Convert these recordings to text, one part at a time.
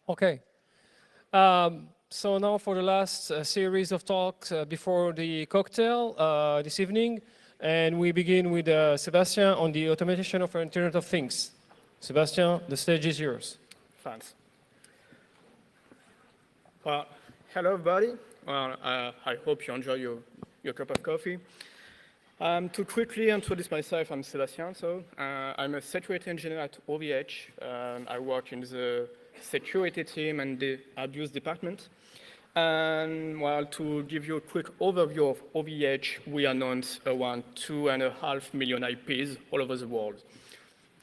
Okay. So now for the last series of talks before the cocktail this evening, and we begin with Sébastien on the automation of Internet of Things. Sébastien, the stage is yours. Thanks. Well, hello everybody. Well, I hope you enjoy your cup of coffee. To quickly introduce myself, I'm Sébastien. So I'm a security engineer at OVH. I work in the security team and the abuse department. And well, to give you a quick overview of OVH, we announce around 2.5 million IPs all over the world.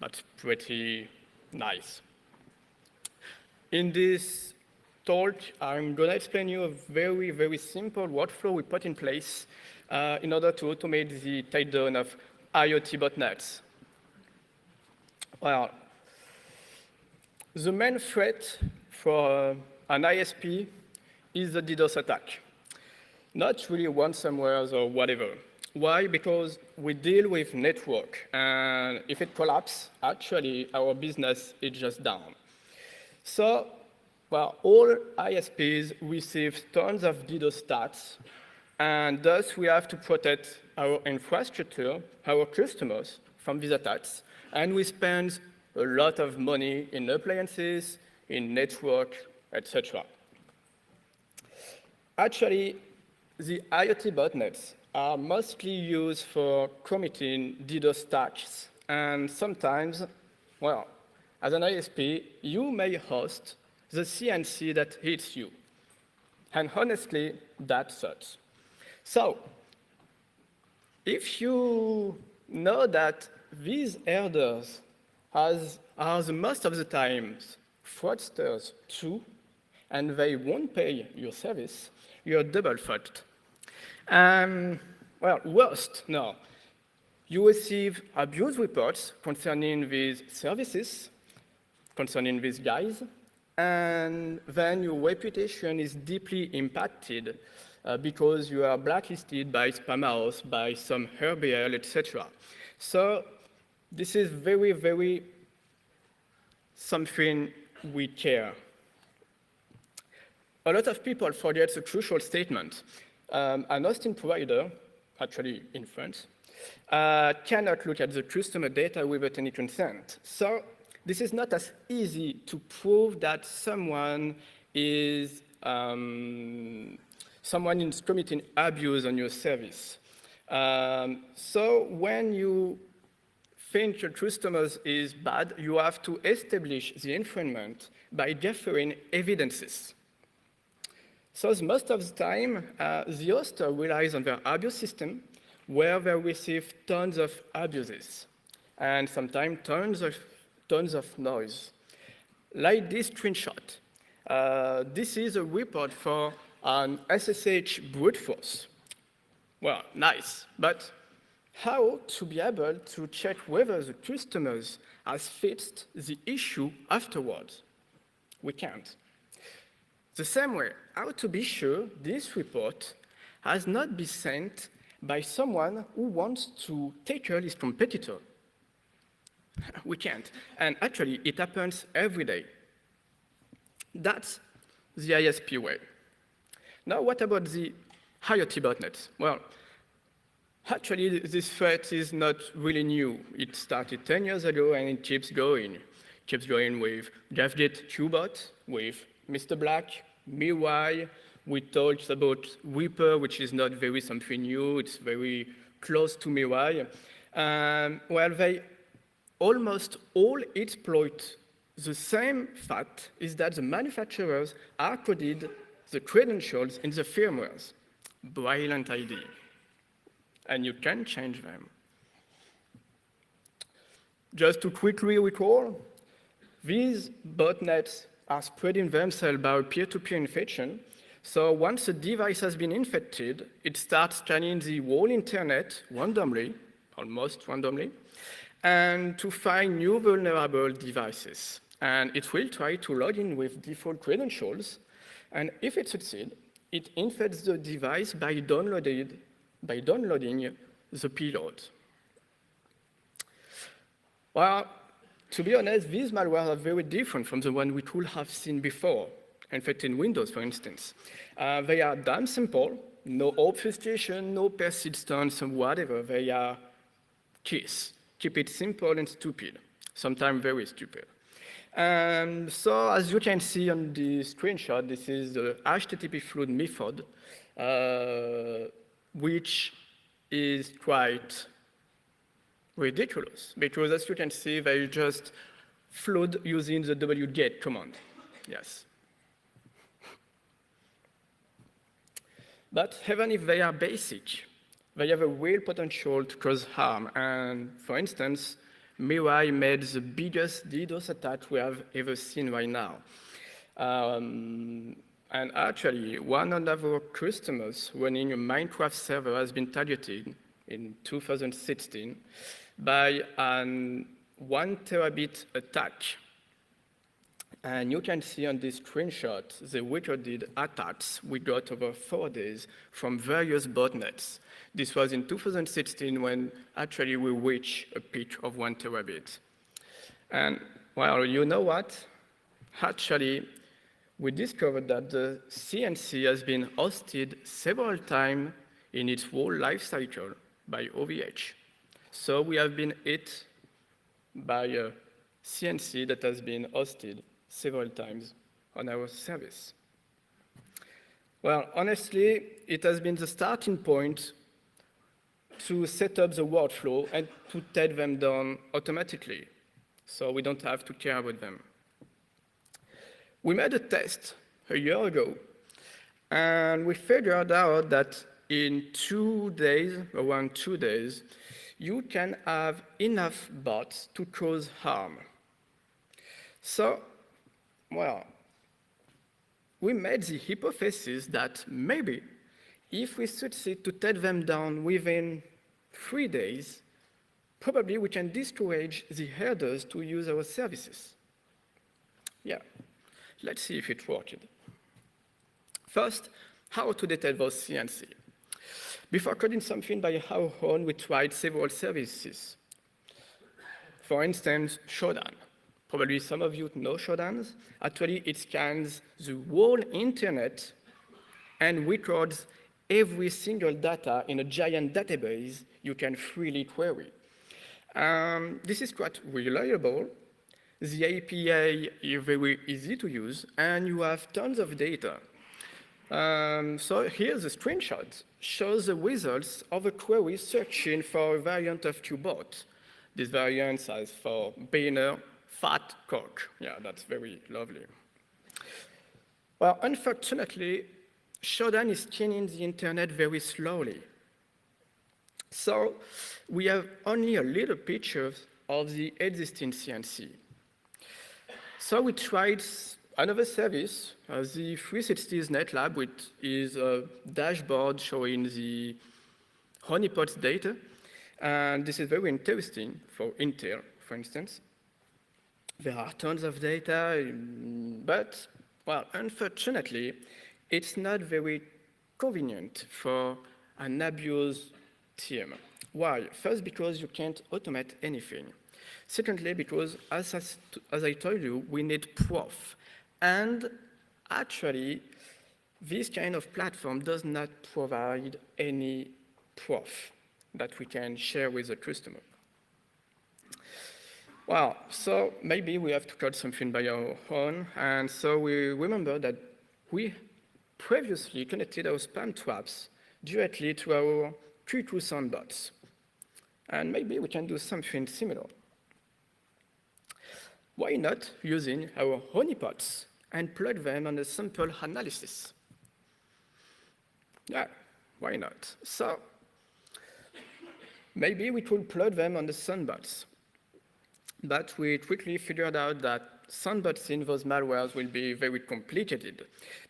That's pretty nice. In this talk, I'm going to explain you a very, very simple workflow we put in place in order to automate the takedown of IoT botnets. Well, the main threat for an ISP is the DDoS attack. Not really ransomware or whatever. Why? Because we deal with network, and if it collapses, actually our business is just down. So, well, all ISPs receive tons of DDoS stats, and thus we have to protect our infrastructure, our customers from these attacks, and we spend a lot of money in appliances, in network, etc. Actually, the IoT botnets are mostly used for committing DDoS attacks, and sometimes, well, as an ISP, you may host the CNC that hits you. And honestly, that sucks. So, if you know that these herders are the most of the times fraudsters too, and they won't pay your service, you're double fucked. Well, worst, no. You receive abuse reports concerning these services, concerning these guys, and then your reputation is deeply impacted because you are blacklisted by Spamhaus, by some RBL, etc. So this is very, very something we care. A lot of people forget the crucial statement. An hosting provider, actually in France, cannot look at the customer data without any consent. So this is not as easy to prove that someone is committing abuse on your service. So when you think your customers is bad, you have to establish the infringement by gathering evidences. So most of the time, the hoster relies on their abuse system, where they receive tons of abuses, and sometimes tons of noise. Like this screenshot. This is a report for an SSH brute force. Well, nice, but how to be able to check whether the customers has fixed the issue afterwards? We can't. The same way, how to be sure this report has not been sent by someone who wants to tackle his competitor? We can't. And actually, it happens every day. That's the ISP way. Now, what about the IoT botnets? Well, actually, this threat is not really new. It started 10 years ago, and it keeps going. It keeps going with GraphGate QBot, with Mr. Black, Mirai. We talked about Reaper, which is not very something new. It's very close to Mirai. Well, they almost all exploit the same fact is that the manufacturers are coded the credentials in the firmwares, Brilliant ID, and you can change them. Just to quickly recall, these botnets are spreading themselves by peer-to-peer infection. So once a device has been infected, it starts scanning the whole internet randomly, almost randomly, and to find new vulnerable devices. And it will try to log in with default credentials. And if it succeeds, it infects the device by downloading the payload. Well, To be honest, these malwares are very different from the one we could have seen before, in fact, in Windows, for instance. They are damn simple, no obfuscation, no persistence, and whatever. They are keys. Keep it simple and stupid, sometimes very stupid. So as you can see on the screenshot, this is the HTTP flood method, which is quite ridiculous, because as you can see, they just flood using the wget command. Yes. But even if they are basic, they have a real potential to cause harm. And for instance, Mirai made the biggest DDoS attack we have ever seen right now. And actually, one of our customers running a Minecraft server has been targeted in 2016 by an 1 terabit attack. And you can see on this screenshot the recorded attacks we got over 4 days from various botnets. This was in 2016 when actually we reached a peak of 1 terabit. And well, you know what? Actually, we discovered that the CNC has been hosted several times in its whole life cycle by OVH. So we have been hit by a CNC that has been hosted several times on our service. Well, honestly, it has been the starting point to set up the workflow and to take them down automatically, so we don't have to care about them. We made a test a year ago, and we figured out that in 2 days, around 2 days, you can have enough bots to cause harm. So, well, we made the hypothesis that maybe if we succeed to take them down within 3 days, probably we can discourage the herders to use our services. Yeah, let's see if it worked. First, how to detect those CNC. Before coding something by our own, we tried several services. For instance, Shodan. Probably some of you know Shodans. Actually, it scans the whole internet and records every single data in a giant database you can freely query. This is quite reliable. The API is very easy to use, and you have tons of data. So here's a screenshot. Shows the results of a query searching for a variant of QBot. This variant is for banner fat cock. Yeah, that's very lovely. Well, unfortunately, Shodan is scanning the internet very slowly. So we have only a little picture of the existing CNC. So we tried another service, the 360's NetLab, which is a dashboard showing the honeypots data. And this is very interesting for Intel, for instance. There are tons of data, but, well, unfortunately, it's not very convenient for an abuse team. Why? First, because you can't automate anything. Secondly, because, as I told you, we need proof. And actually, this kind of platform does not provide any proof that we can share with the customer. Well, so maybe we have to code something by our own. And so we remember that we previously connected our spam traps directly to our Q2 soundbots. And maybe we can do something similar. Why not using our honeypots and plug them on a sample analysis? Yeah, why not? So maybe we could plug them on the soundbots. But we quickly figured out that soundbots in those malwares will be very complicated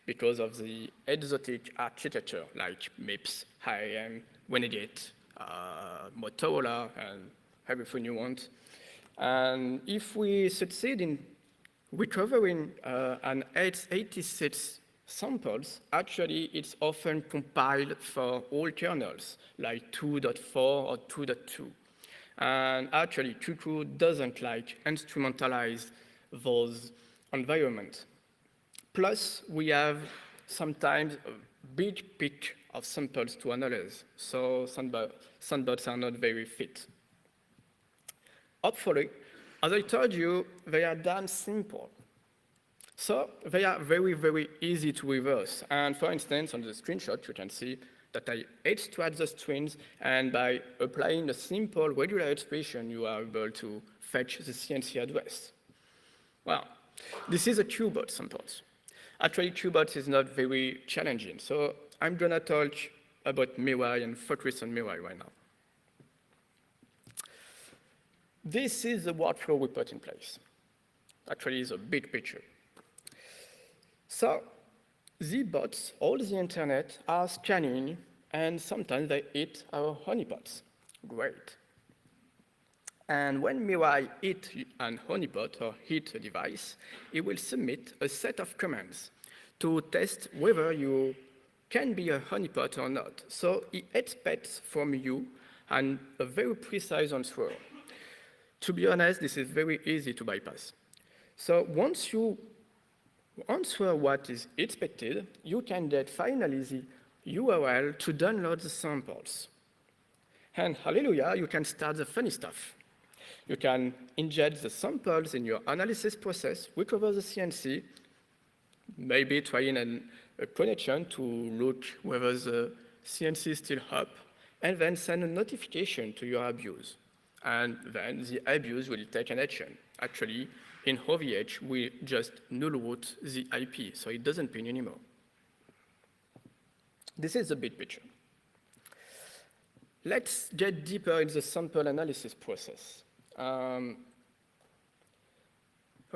because of the exotic architecture like MIPS, IAM, Renegade, Motorola, and everything you want. And if we succeed in recovering an 86 samples, actually it's often compiled for all kernels, like 2.4 or 2.2. And actually, Cuckoo doesn't like instrumentalize those environments. Plus, we have sometimes a big peak of samples to analyze, so sandbots are not very fit. Hopefully, as I told you, they are damn simple. So they are very, very easy to reverse. And for instance, on the screenshot, you can see that I extract the strings, and by applying a simple regular expression, you are able to fetch the CNC address. Well, this is a QBot samples. Actually, QBot is not very challenging, so I'm gonna talk about Mirai and focus on Mirai right now. This is the workflow we put in place. Actually, it's a big picture. So the bots, all the internet, are scanning, and sometimes they hit our honeypots. Great. And when Mirai hits an honeypot or hits a device, it will submit a set of commands to test whether you can be a honeypot or not. So it expects from you a very precise answer. To be honest, this is very easy to bypass. So once you answer what is expected, you can get finally the URL to download the samples. And hallelujah, you can start the funny stuff. You can inject the samples in your analysis process, recover the CNC, maybe try in a connection to look whether the CNC is still up, and then send a notification to your abuse. And then the abuse will take an action. Actually, in OVH, we just null root the IP, so it doesn't ping anymore. This is the big picture. Let's get deeper in the sample analysis process. There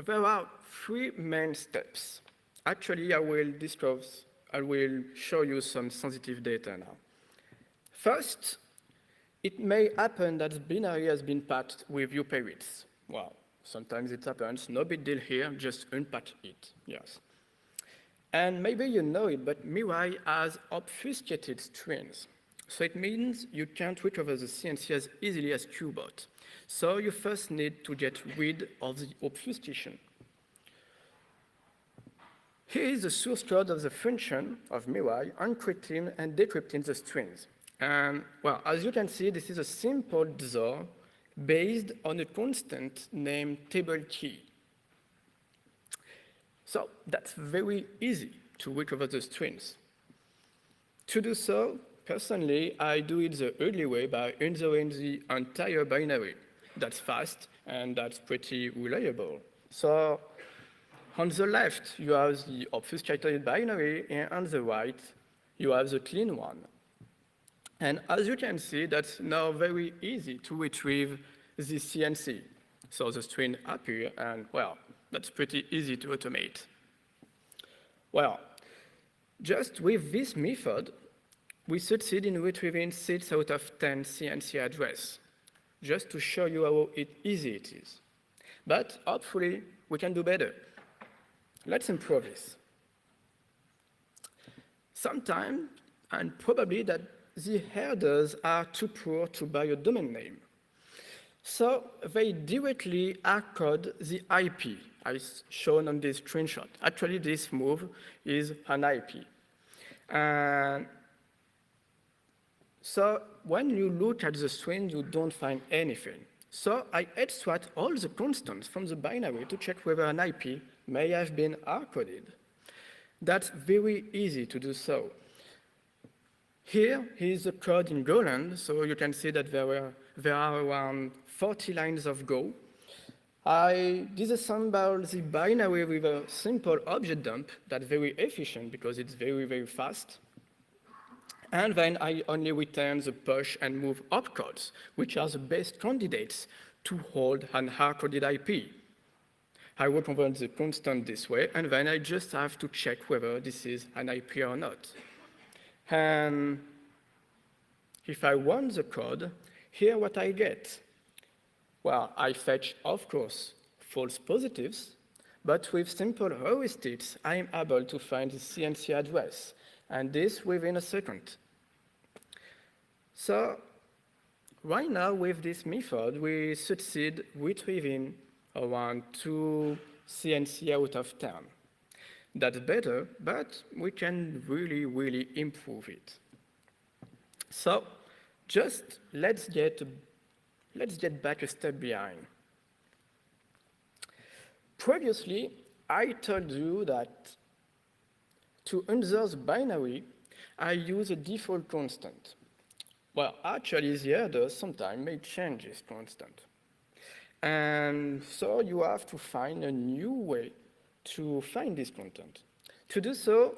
are three main steps. Actually, I will show you some sensitive data now. First, it may happen that the binary has been patched with UPairits. Well, sometimes it happens, no big deal here, just unpatch it, yes. And maybe you know it, but Mirai has obfuscated strings. So it means you can't recover the CNC as easily as QBot. So you first need to get rid of the obfuscation. Here is the source code of the function of Mirai encrypting and decrypting the strings. And well, as you can see, this is a simple XOR based on a constant named table key. So that's very easy to recover the strings. To do so, personally, I do it the early way by unzoring the entire binary. That's fast, and that's pretty reliable. So on the left, you have the obfuscated binary, and on the right, you have the clean one. And as you can see, that's now very easy to retrieve the CNC. So the string appears, and well, that's pretty easy to automate. Well, just with this method, we succeed in retrieving 6 out of 10 CNC address, just to show you how easy it is. But hopefully, we can do better. Let's improve this. Sometimes, and probably that the headers are too poor to buy a domain name. So they directly hardcode the IP, as shown on this screenshot. Actually, this move is an IP. And so when you look at the string, you don't find anything. So I extract all the constants from the binary to check whether an IP may have been hardcoded. That's very easy to do so. Here is the code in Golang, so you can see that there are around 40 lines of Go. I disassemble the binary with a simple object dump that's very efficient because it's very, very fast. And then I only return the push and move opcodes, which are the best candidates to hold an hard-coded IP. I reconvert the constant this way, and then I just have to check whether this is an IP or not. And if I run the code, here what I get. Well, I fetch, of course, false positives, but with simple heuristics, I am able to find the CNC address, and this within a second. So right now with this method, we succeed retrieving around 2 CNC out of 10. That's better, but we can really improve it. So just let's get back a step behind. Previously, I told you that to answer the binary, I use a default constant. Well, actually, the header sometimes may change this constant. And so you have to find a new way to find this content. To do so,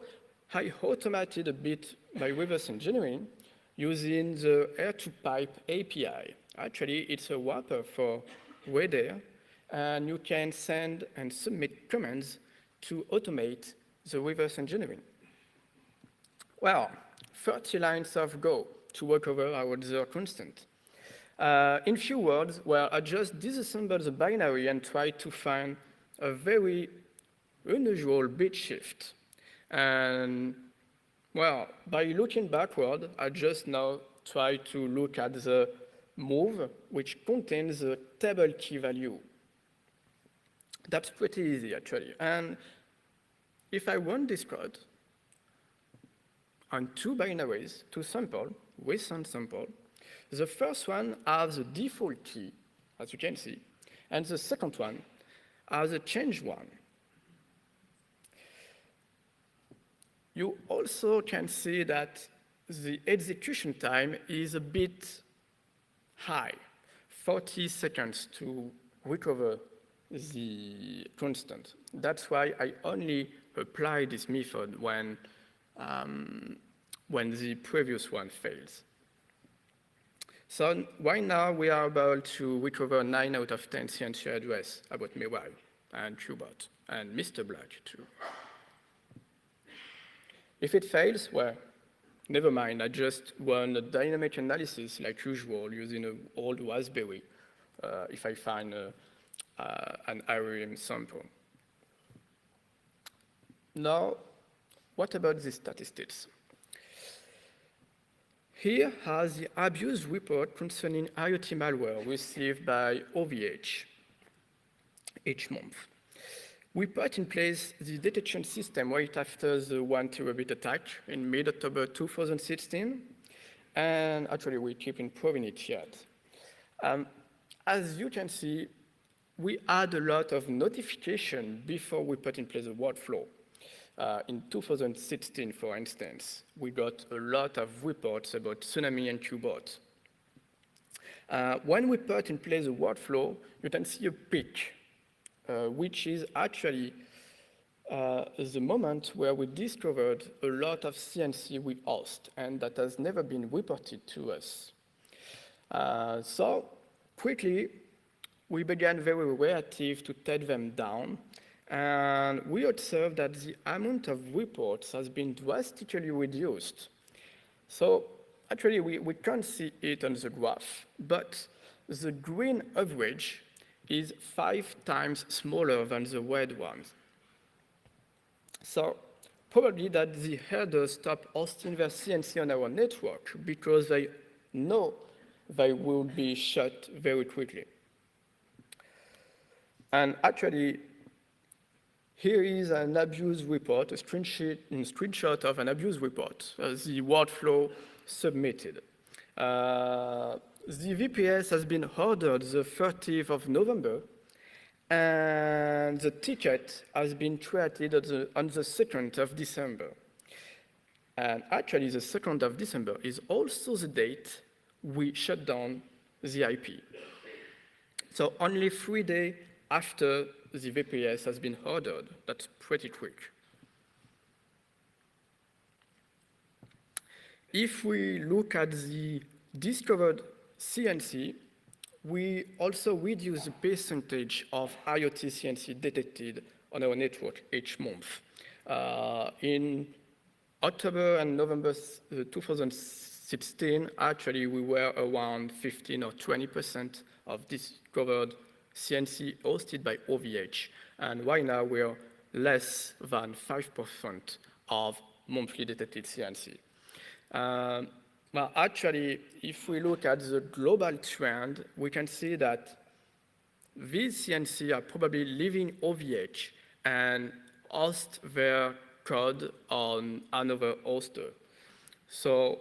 I automated a bit by reverse engineering using the air-to-pipe API. Actually, it's a wrapper for radar, and you can send and submit commands to automate the reverse engineering. Well, 30 lines of Go to recover our other constant. In few words, well, I just disassemble the binary and try to find a very unusual bit shift. And well, by looking backward, I just now try to look at the move, which contains the table key value. That's pretty easy, actually. And if I run this code on 2 binaries, 2 samples, recent sample, the first one has the default key, as you can see, and the second one has a change one. You also can see that the execution time is a bit high, 40 seconds to recover the constant. That's why I only apply this method when the previous one fails. So right now we are able to recover 9 out of 10 CNC address about Mériot and QBot and Mr. Black too. If it fails, well, never mind. I just run a dynamic analysis like usual using an old Raspberry if I find an IRM sample. Now, what about the statistics? Here has the abuse report concerning IoT malware received by OVH each month. We put in place the detection system right after the 1 terabit attack in mid-October 2016, and actually we keep improving it yet. As you can see, we had a lot of notification before we put in place the workflow. In 2016, for instance, we got a lot of reports about tsunami and QBot. When we put in place the workflow, you can see a peak, which is actually the moment where we discovered a lot of CNC we host, and that has never been reported to us. So quickly, we began very reactive to take them down, and we observed that the amount of reports has been drastically reduced. So actually, we can't see it on the graph, but the green average is 5 times smaller than the red ones. So probably that the headers stop hosting their CNC on our network because they know they will be shut very quickly. And actually, here is an abuse report, a screenshot of an abuse report, the workflow submitted. The VPS has been ordered the 30th of November, and the ticket has been created on the 2nd of December. And actually, the 2nd of December is also the date we shut down the IP. So only 3 days after the VPS has been ordered. That's pretty quick. If we look at the discovered CNC, we also reduce the percentage of IoT CNC detected on our network each month. In October and November 2016, actually we were around 15 or 20% of discovered CNC hosted by OVH, and right now we are less than 5% of monthly detected CNC. Well, actually, if we look at the global trend, we can see that these CNC are probably leaving OVH and host their code on another hoster. So,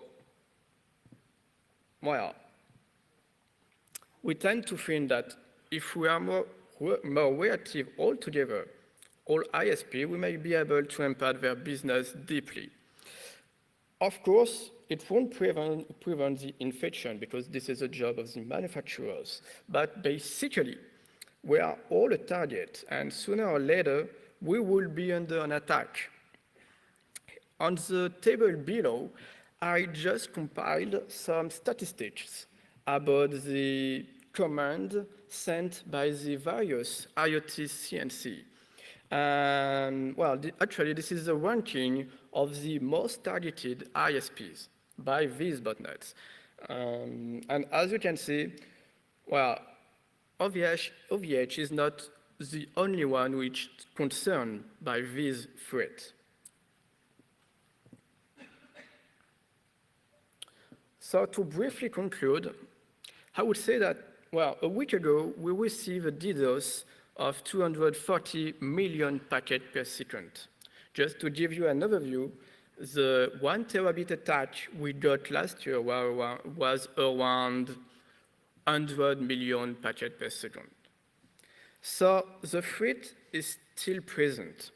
well, we tend to think that if we are more reactive altogether, all ISP, we may be able to impact their business deeply. Of course, it won't prevent the infection because this is a job of the manufacturers. But basically, we are all a target, and sooner or later, we will be under an attack. On the table below, I just compiled some statistics about the command sent by the various IoT CNC. And well, actually, this is the ranking of the most targeted ISPs by these botnets. And as you can see, well, OVH is not the only one which is concerned by this threat. So to briefly conclude, I would say that, well, a week ago, we received a DDoS of 240 million packets per second. Just to give you an overview, the 1 terabit attack we got last year was around 100 million packets per second. So the threat is still present.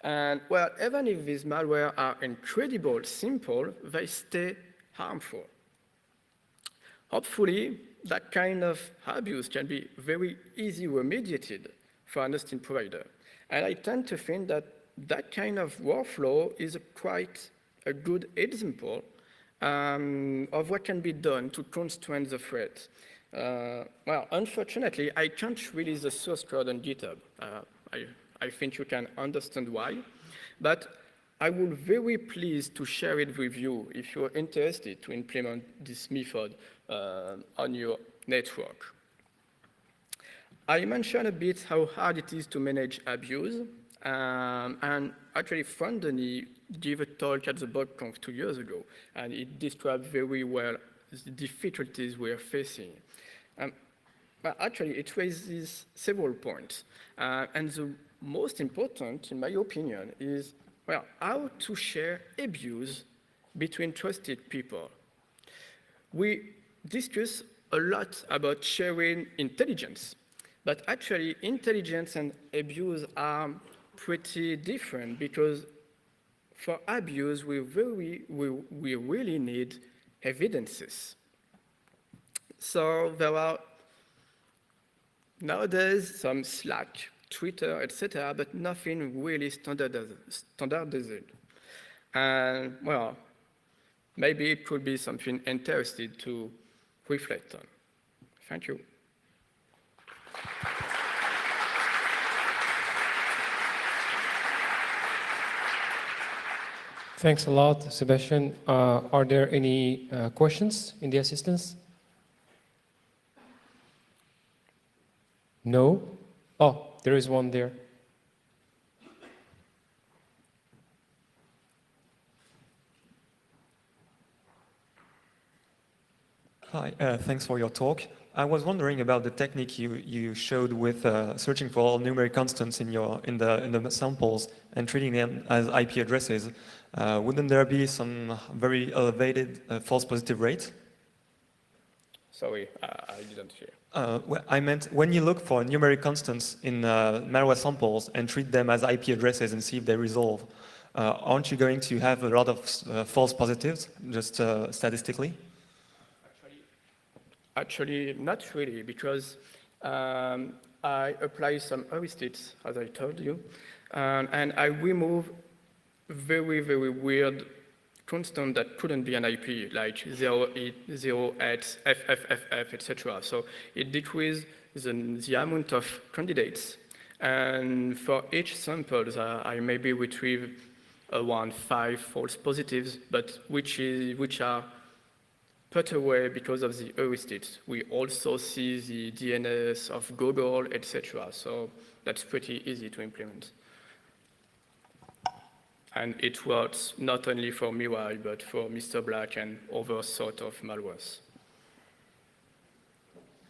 And well, even if these malware are incredibly simple, they stay harmful. Hopefully, that kind of abuse can be very easily remediated for an hosting provider. And I tend to think that that kind of workflow is quite a good example of what can be done to constrain the threat. Well, unfortunately, I can't release the source code on GitHub. I think you can understand why. But I will be very pleased to share it with you if you're interested to implement this method on your network. I mentioned a bit how hard it is to manage abuse, and actually Frandoni gave a talk at the BotConf 2 years ago, and it described very well the difficulties we are facing. But actually, it raises several points, and the most important, in my opinion, is well, how to share abuse between trusted people. We discuss a lot about sharing intelligence, but actually intelligence and abuse are pretty different because for abuse, we really need evidences. So there are nowadays some Slack, Twitter, etc., but nothing really standardized. And well, maybe it could be something interesting to reflect on. Thank you. Thanks a lot, Sébastien. Are there any questions in the assistance? No? Oh, there is one there. Hi, thanks for your talk. I was wondering about the technique you showed with searching for all numeric constants in the samples and treating them as IP addresses. Wouldn't there be some very elevated false positive rate? Sorry, I didn't hear. Well, I meant when you look for numeric constants in malware samples and treat them as IP addresses and see if they resolve, aren't you going to have a lot of false positives, just statistically? Actually, not really, because I apply some heuristics, as I told you, and I remove very, very weird constant that couldn't be an IP, like 0x, FFFF, etc. So it decreases the amount of candidates. And for each sample, I maybe retrieve around 5 false positives, but which are put away because of the heuristics. We also see the DNS of Google, etc. So that's pretty easy to implement. And it works not only for Mirai, but for Mr. Black and other sort of malwares.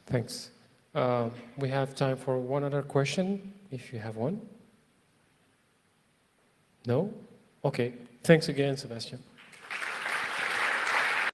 Thanks. We have time for one other question, if you have one. No? Okay. Thanks again, Sébastien.